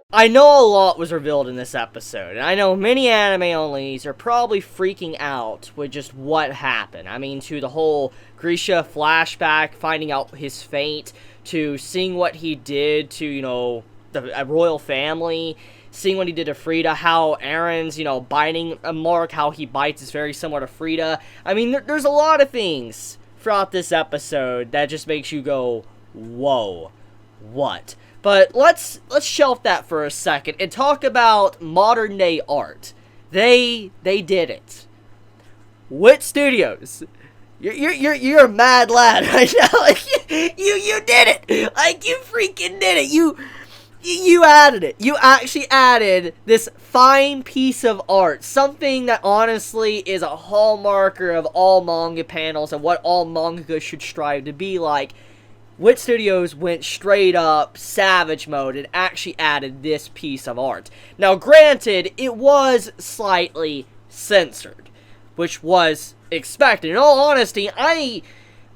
I know a lot was revealed in this episode, and I know many anime-onlys are probably freaking out with just what happened. I mean, to the whole Grisha flashback, finding out his fate, to seeing what he did to, you know, the royal family, seeing what he did to Frida, how Aaron's, you know, biting a mark, how he bites is very similar to Frida. I mean, there's a lot of things throughout this episode that just makes you go, whoa, what? But let's shelf that for a second and talk about modern day art. They did it. WIT Studios. You're a mad lad right now. Like, you did it. Like, you freaking did it. You added it. You actually added this fine piece of art. Something that honestly is a hallmarker of all manga panels and what all manga should strive to be like. WIT Studios went straight up savage mode and actually added this piece of art. Now, granted, it was slightly censored, which was expected. In all honesty, I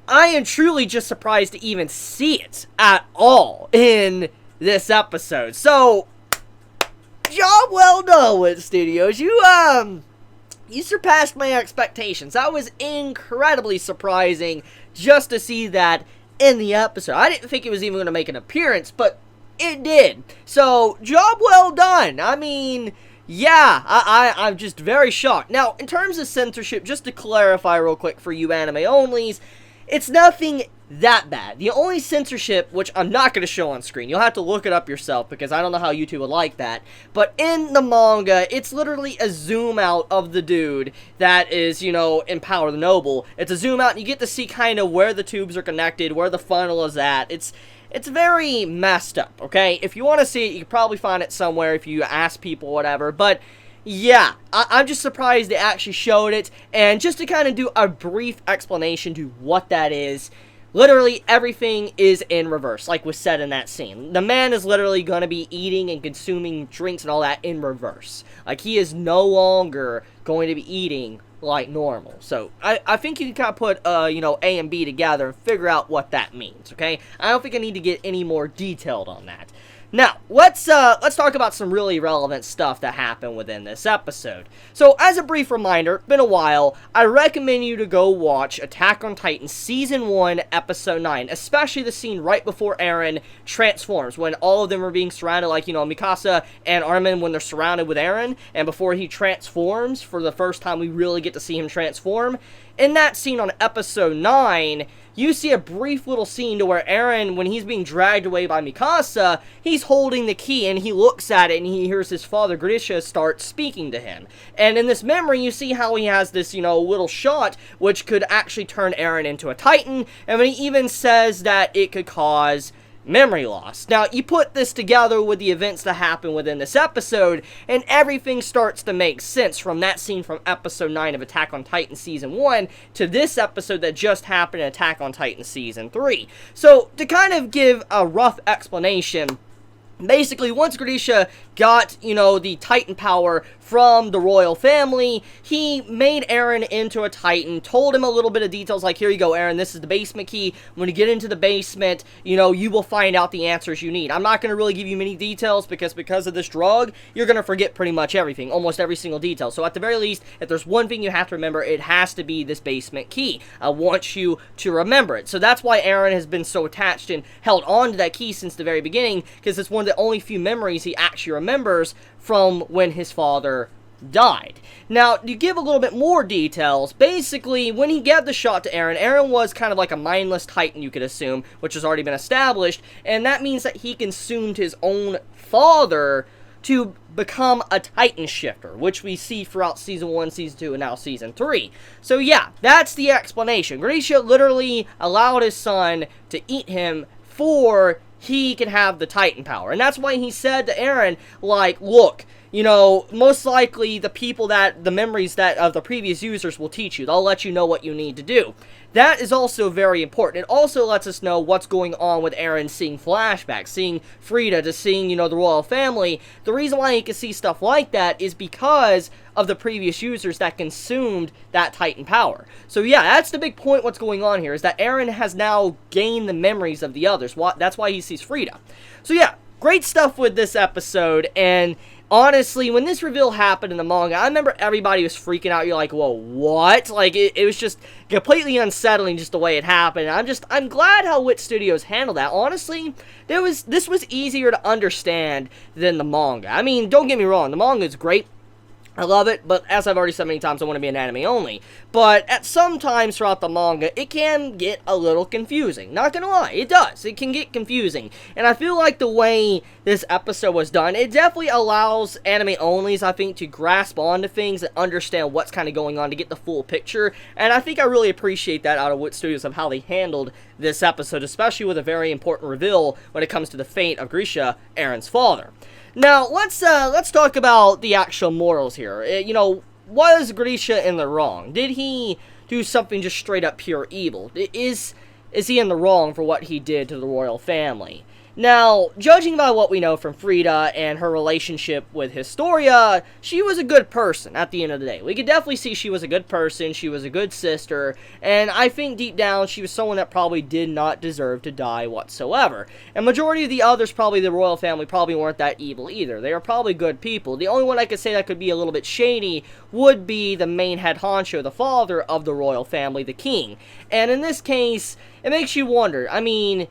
am truly just surprised to even see it at all in this episode. So, job well done, WIT Studios. You surpassed my expectations. That was incredibly surprising just to see that in the episode. I didn't think it was even going to make an appearance, but it did. So, job well done. I mean, yeah, I'm just very shocked. Now, in terms of censorship, just to clarify real quick for you anime-onlys, it's nothing that bad. The only censorship, which I'm not going to show on screen, you'll have to look it up yourself because I don't know how YouTube would like that, but in the manga, it's literally a zoom out of the dude that is, you know, in Power the Noble. It's a zoom out and you get to see kind of where the tubes are connected, where the funnel is at. It's very messed up, okay? If you want to see it, you can probably find it somewhere if you ask people, whatever, but yeah, I'm just surprised they actually showed it, and just to kind of do a brief explanation to what that is, literally everything is in reverse, like was said in that scene. The man is literally going to be eating and consuming drinks and all that in reverse. Like, he is no longer going to be eating like normal. So, I think you can kind of put, you know, A and B together and figure out what that means, okay? I don't think I need to get any more detailed on that. Now, let's talk about some really relevant stuff that happened within this episode. So, as a brief reminder, it's been a while, I recommend you to go watch Attack on Titan Season 1, Episode 9, especially the scene right before Eren transforms, when all of them are being surrounded, like, you know, Mikasa and Armin when they're surrounded with Eren, and before he transforms, for the first time we really get to see him transform. In that scene on Episode 9, you see a brief little scene to where Eren, when he's being dragged away by Mikasa, he's holding the key and he looks at it and he hears his father Grisha start speaking to him. And in this memory, you see how he has this, you know, little shot which could actually turn Eren into a Titan, and when he even says that it could cause memory loss. Now, you put this together with the events that happen within this episode, and everything starts to make sense from that scene from Episode 9 of Attack on Titan Season 1 to this episode that just happened in Attack on Titan Season 3. So, to kind of give a rough explanation, basically, once Grisha got, you know, the Titan power from the royal family, he made Eren into a Titan, told him a little bit of details, like, here you go, Eren, this is the basement key. When you get into the basement, you know, you will find out the answers you need. I'm not going to really give you many details, because of this drug, you're going to forget pretty much everything, almost every single detail. So at the very least, if there's one thing you have to remember, it has to be this basement key. I want you to remember it. So that's why Eren has been so attached and held on to that key since the very beginning, because it's one of the only few memories he actually remembers from when his father died. Now, to give a little bit more details, basically, when he gave the shot to Eren, Eren was kind of like a mindless Titan, you could assume, which has already been established, and that means that he consumed his own father to become a Titan shifter, which we see throughout Season 1, Season 2, and now Season 3. So yeah, that's the explanation. Grisha literally allowed his son to eat him for he can have the Titan power. And that's why he said to Eren, like, look, you know, most likely the people that, the memories that of the previous users will teach you. They'll let you know what you need to do. That is also very important. It also lets us know what's going on with Eren seeing flashbacks, seeing Frida, to seeing, you know, the royal family. The reason why he can see stuff like that is because of the previous users that consumed that Titan power. So yeah, that's the big point what's going on here, is that Eren has now gained the memories of the others. That's why he sees Frida. So yeah, great stuff with this episode, and honestly, when this reveal happened in the manga, I remember everybody was freaking out. You're like, whoa, what? Like, it was just completely unsettling just the way it happened. I'm glad how WIT Studios handled that. Honestly, this was easier to understand than the manga. I mean, don't get me wrong, the manga is great. I love it, but as I've already said many times, I want to be an anime only. But at some times throughout the manga, it can get a little confusing. Not gonna lie, it does. It can get confusing. And I feel like the way this episode was done, it definitely allows anime onlys, I think, to grasp onto things and understand what's kind of going on to get the full picture. And I think I really appreciate that out of WIT Studios of how they handled this episode, especially with a very important reveal when it comes to the fate of Grisha, Eren's father. Now, let's talk about the actual morals here. You know, was Grisha in the wrong? Did he do something just straight up pure evil? Is he in the wrong for what he did to the royal family? Now, judging by what we know from Frida and her relationship with Historia, she was a good person at the end of the day. We could definitely see she was a good person, she was a good sister, and I think deep down she was someone that probably did not deserve to die whatsoever. And majority of the others, probably the royal family, probably weren't that evil either. They are probably good people. The only one I could say that could be a little bit shady would be the main head honcho, the father of the royal family, the king. And in this case, it makes you wonder, I mean,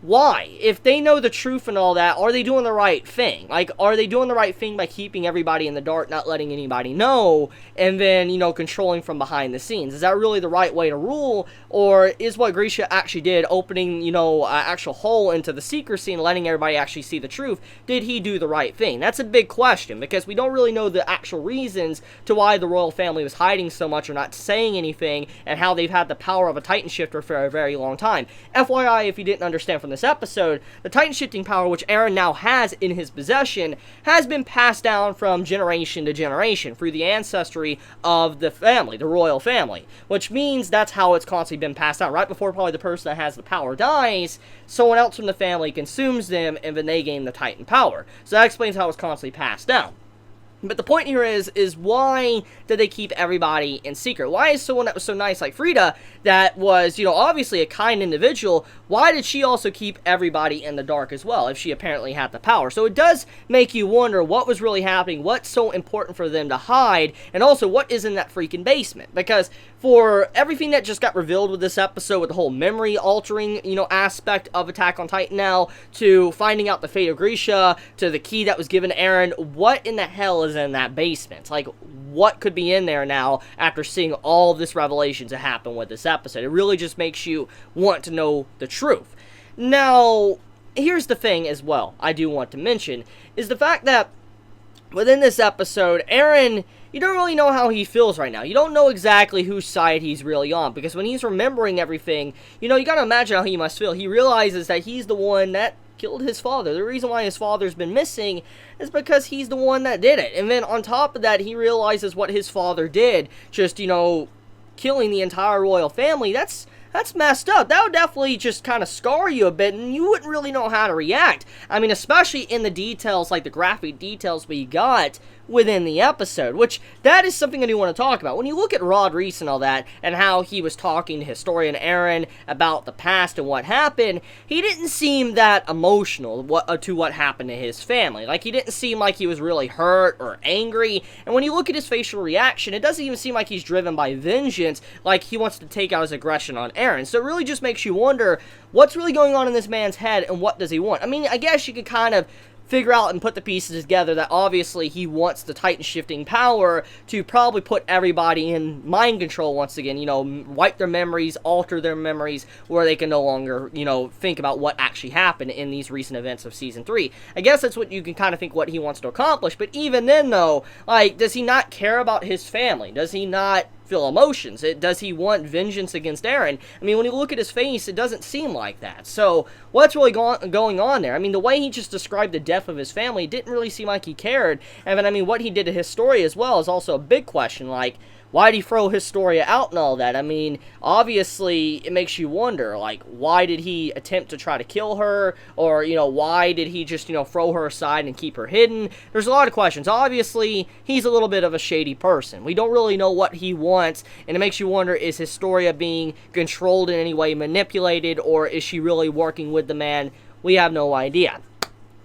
why? If they know the truth and all that, are they doing the right thing? Like, are they doing the right thing by keeping everybody in the dark, not letting anybody know, and then, you know, controlling from behind the scenes? Is that really the right way to rule? Or is what Grisha actually did, opening, you know, an actual hole into the secrecy and letting everybody actually see the truth, did he do the right thing? That's a big question, because we don't really know the actual reasons to why the royal family was hiding so much or not saying anything, and how they've had the power of a Titan shifter for a very long time. FYI, if you didn't understand from this episode, the Titan shifting power, which Eren now has in his possession, has been passed down from generation to generation through the ancestry of the family, the royal family, which means that's how it's constantly been passed down. Right before probably the person that has the power dies, someone else from the family consumes them, and then they gain the Titan power. So that explains how it's constantly passed down. But the point here is why did they keep everybody in secret? Why is someone that was so nice like Frida, that was, you know, obviously a kind individual, why did she also keep everybody in the dark as well, if she apparently had the power? So it does make you wonder what was really happening, what's so important for them to hide, and also what is in that freaking basement. Because for everything that just got revealed with this episode, with the whole memory altering, you know, aspect of Attack on Titan now, to finding out the fate of Grisha, to the key that was given to Eren, what in the hell is in that basement? Like, what could be in there now after seeing all of this revelations that happened with this episode? It really just makes you want to know the truth. Now, here's the thing as well I do want to mention, is the fact that within this episode, Eren, you don't really know how he feels right now. You don't know exactly whose side he's really on, because when he's remembering everything, you know, you gotta imagine how he must feel. He realizes that he's the one that killed his father. The reason why his father's been missing is because he's the one that did it. And then on top of that, he realizes what his father did, just, you know, killing the entire royal family. That's messed up. That would definitely just kind of scar you a bit, and you wouldn't really know how to react. I mean, especially in the details, like the graphic details we got within the episode, which that is something I do want to talk about. When you look at Reiss and all that, and how he was talking to Historia and Eren about the past and what happened, he didn't seem that emotional to what happened to his family. Like, he didn't seem like he was really hurt or angry, and when you look at his facial reaction, it doesn't even seem like he's driven by vengeance, like he wants to take out his aggression on Eren. So it really just makes you wonder what's really going on in this man's head, and what does he want? I mean, I guess you could kind of figure out and put the pieces together that obviously he wants the Titan shifting power to probably put everybody in mind control once again, you know, wipe their memories, alter their memories, where they can no longer, you know, think about what actually happened in these recent events of Season 3. I guess that's what you can kind of think what he wants to accomplish, but even then though, like, does he not care about his family? Does he not feel emotions? Does he want vengeance against Eren? I mean, when you look at his face, it doesn't seem like that. So, what's really going on there? I mean, the way he just described the death of his family didn't really seem like he cared. And then, I mean, what he did to Historia as well is also a big question. Like, why did he throw Historia out and all that? I mean, obviously, it makes you wonder, like, why did he attempt to try to kill her? Or, you know, why did he just, you know, throw her aside and keep her hidden? There's a lot of questions. Obviously, he's a little bit of a shady person. We don't really know what he wants, and it makes you wonder, is Historia being controlled in any way, manipulated, or is she really working with the man? We have no idea.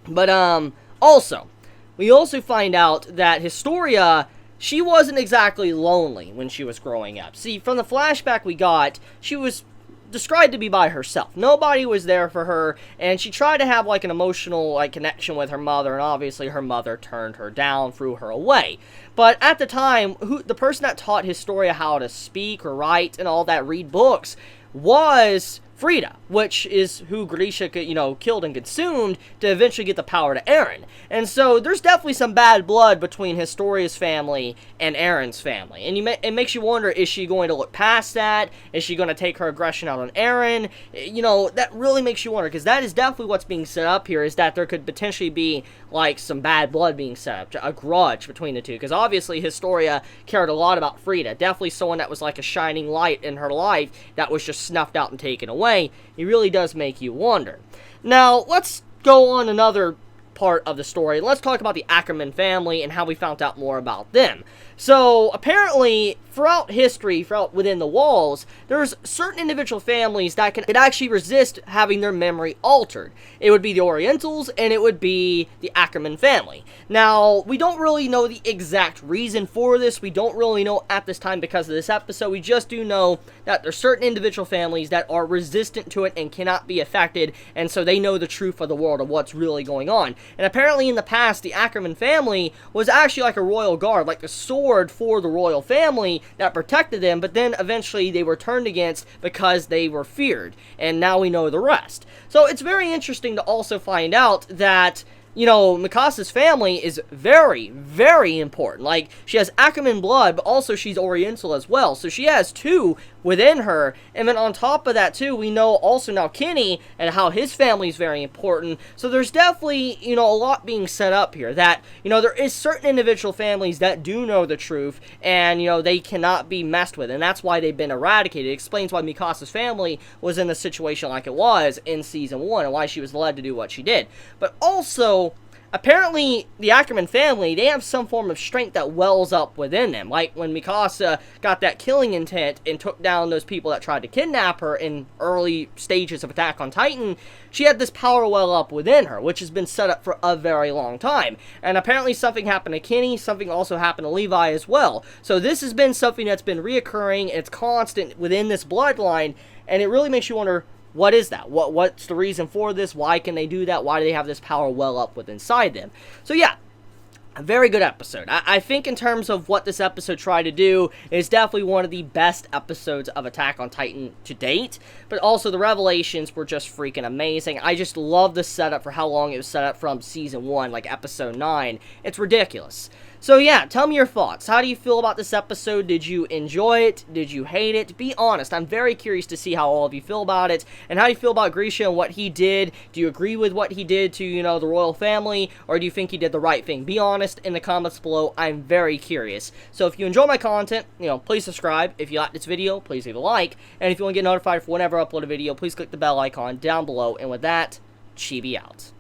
But, also, we also find out that Historia, she wasn't exactly lonely when she was growing up. See, from the flashback we got, she was described to be by herself. Nobody was there for her, and she tried to have, like, an emotional, like, connection with her mother, and obviously her mother turned her down, threw her away. But at the time, the person that taught Historia how to speak or write and all that, read books, was Frida, which is who Grisha, you know, killed and consumed to eventually get the power to Eren. And so there's definitely some bad blood between Historia's family and Eren's family. And it makes you wonder, is she going to look past that? Is she going to take her aggression out on Eren? You know, that really makes you wonder, because that is definitely what's being set up here, is that there could potentially be, like, some bad blood being set up, a grudge between the two. Because obviously Historia cared a lot about Frida. Definitely someone that was like a shining light in her life that was just snuffed out and taken away. It really does make you wonder. Now, let's go on another part of the story. Let's talk about the Ackerman family and how we found out more about them. So, apparently, throughout history, within the walls, there's certain individual families that can actually resist having their memory altered. It would be the Orientals, and it would be the Ackerman family. Now, we don't really know the exact reason for this. We don't really know at this time because of this episode. We just do know that there's certain individual families that are resistant to it and cannot be affected, and so they know the truth of the world of what's really going on. And apparently in the past, the Ackerman family was actually like a royal guard, like the sword for the royal family that protected them, but then eventually they were turned against because they were feared. And now we know the rest. So it's very interesting to also find out that, you know, Mikasa's family is very, very important. Like, she has Ackerman blood, but also she's Oriental as well. So she has two within her. And then on top of that, too, we know also now Kenny and how his family is very important. So there's definitely, you know, a lot being set up here. That, you know, there is certain individual families that do know the truth, and, you know, they cannot be messed with. And that's why they've been eradicated. It explains why Mikasa's family was in the situation like it was in Season 1, and why she was led to do what she did. But also, apparently, the Ackerman family, they have some form of strength that wells up within them. Like when Mikasa got that killing intent and took down those people that tried to kidnap her in early stages of Attack on Titan, she had this power well up within her, which has been set up for a very long time. And apparently something happened to Kenny, something also happened to Levi as well. So this has been something that's been reoccurring, it's constant within this bloodline, and it really makes you wonder, what is that? What's the reason for this? Why can they do that? Why do they have this power well up within inside them? So yeah, a very good episode. I think in terms of what this episode tried to do, is definitely one of the best episodes of Attack on Titan to date. But also the revelations were just freaking amazing. I just love the setup for how long it was set up from Season 1, like Episode 9. It's ridiculous. So yeah, tell me your thoughts. How do you feel about this episode? Did you enjoy it? Did you hate it? Be honest. I'm very curious to see how all of you feel about it, and how you feel about Grisha and what he did. Do you agree with what he did to, you know, the royal family, or do you think he did the right thing? Be honest in the comments below. I'm very curious. So if you enjoy my content, you know, please subscribe. If you like this video, please leave a like, and if you want to get notified for whenever I upload a video, please click the bell icon down below. And with that, Chibi out.